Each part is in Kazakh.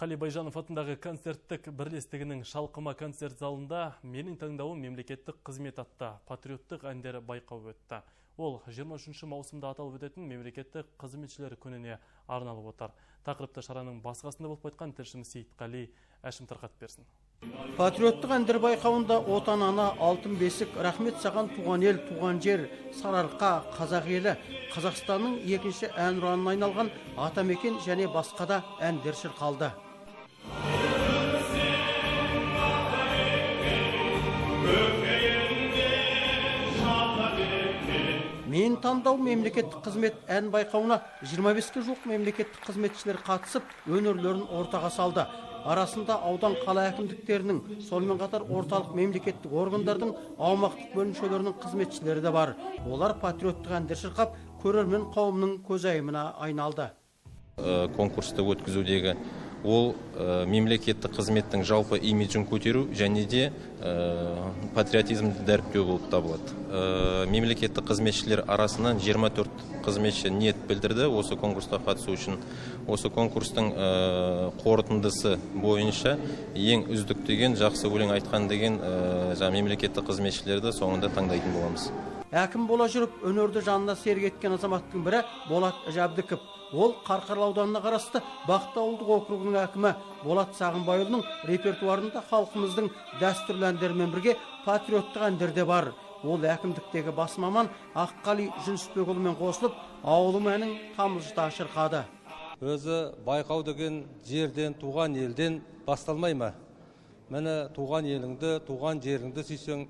Қали Байжанов атындағы концерттік бірлестігінің Шалқыма концерт залында менің таңдауым мемлекеттік қызмет атты патриоттық әндері байқауы өтті. Ол 23 маусымда аталып өтетін мемлекеттік қызметшілер күніне арналып отыр. Тақырыпты шараның басқасында болып қайтқан тілшіміз Сейітқали Әшім тарқатып берсін. Патриоттық әндер байқауында отан ана, алтын бесік, рахмет саған туған ел, туған жер, сарыарқа, қазақ елі, Қазақстанның екінші әнұранына айналған атамекен және басқа да әндер шырқалды. Мен таңдау мемлекеттік қызмет ән байқауына 25-ке жуық мемлекеттік қызметшілер қатысып, өнерлерін ортаға салды. Арасында аудан қала әкімдіктерінің, сонымен қатар орталық мемлекеттік органдардың аумақтық бөлімшелерінің қызметшілері де бар. Олар патриоттық әндер шырқап, көрермен қауымның көзайымына айналды. Конкурсты өткізудегі ол мемлекеттік қызметтің жалпы имиджін көтеру және де патриотизмді дәріптеу болып табылады. Мемлекеттік қызметшілер арасынан 24 қызметші ниет білдірді осы конкурсқа қатысу үшін. Осы конкурстың қорытындысы бойынша ең үздік деген, жақсы өлең айтқан деген мемлекеттік қызметшілерді соңында таңдайтын боламыз. Әкім бола жүріп, өнерді жанына серік еткен азаматтың бірі Болат Жабдыков. Ол Қарқаралы ауданына қарасты Бақты ауылдық округінің әкімі. Болат Сағынбайұлының репертуарында халқымыздың дәстүрлі әндерімен бірге патриоттық әндер де бар. Ол әкімдіктегі бас маман Аққали Жүнісбекұлымен қосылып, ауылым әнін тамылжыта шырқады. Өзі байқау деген жерден, туған елден басталмай ма? Міне туған еліңді, туған жеріңді сүйсең,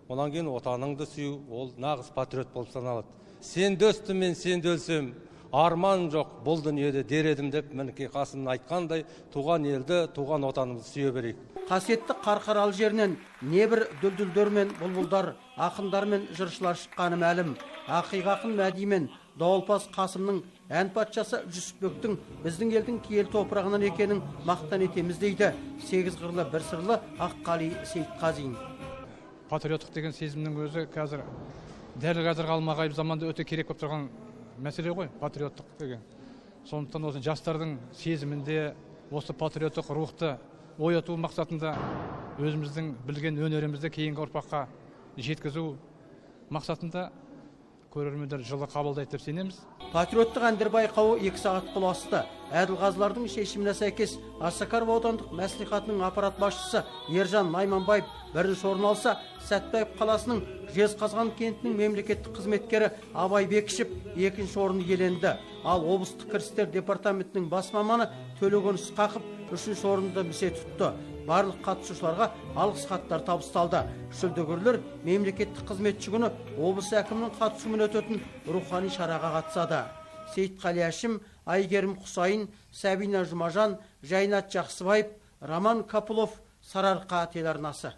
онан кейін отаныңды сүю, ол нағыз патриот болып саналады. Сен дөстім мен сен өлсем, арман жоқ бұл дүниеде дер едім деп, мінекей қасымның айтқандай, туған елді, туған отанымызды сүйе берейік. Қасиетті Қарқаралы жерінен небір дүлдүлдер мен бұлбұлдар, ақындар мен жыршылар шыққаны мәлім. Ақиқ ақын Мәди мен Дауылпаз Қасымның, ән патшасы Жүсіпбектің біздің елдің киелі топырағынан екенін мақтан етеміз дейді сегіз қырлы бір сырлы Аққали Сейітқазин. Патриоттық деген сезімнің өзі дәл қазір қалмағайып заманда өте керек болып тұрған мәселе ғой, патриоттық деген. Сондықтан осы жастардың сезімінде осы патриоттық рухты ояту мақсатында өзіміздің білген өнерімізді кейінгі ұрпаққа жеткізу мақсатында көрермендер жылы қабылдайды деп сенеміз. Патриоттық әндер байқауы 2 сағат құласты. Әділқазылардың шешіміне сәйкес Осакаров аудандық мәслихатының аппарат басшысы Ержан Найманбаев бірінші орын алса, Сәтбаев қаласының Жезқазған кентінің мемлекеттік қызметкері Абай Бекішев екінші орын иеленді. Ал облыстық кірістер департаментінің бас маманы Төлеген Ысқақов үшінші орынды місе тұтты. Барлық қатысушыларға алғыс хаттар табысталды. Жүлдегерлер мемлекеттік қызметші күні облыс әкімінің қатысуымен өтетін рухани шараға қатысады. Сейітқали Әшім, Айгерім Құсайын, Сәбина Жұмажан, Жайнат Жақсыбаев, Роман Капылов, Сарыарқа телеарнасы.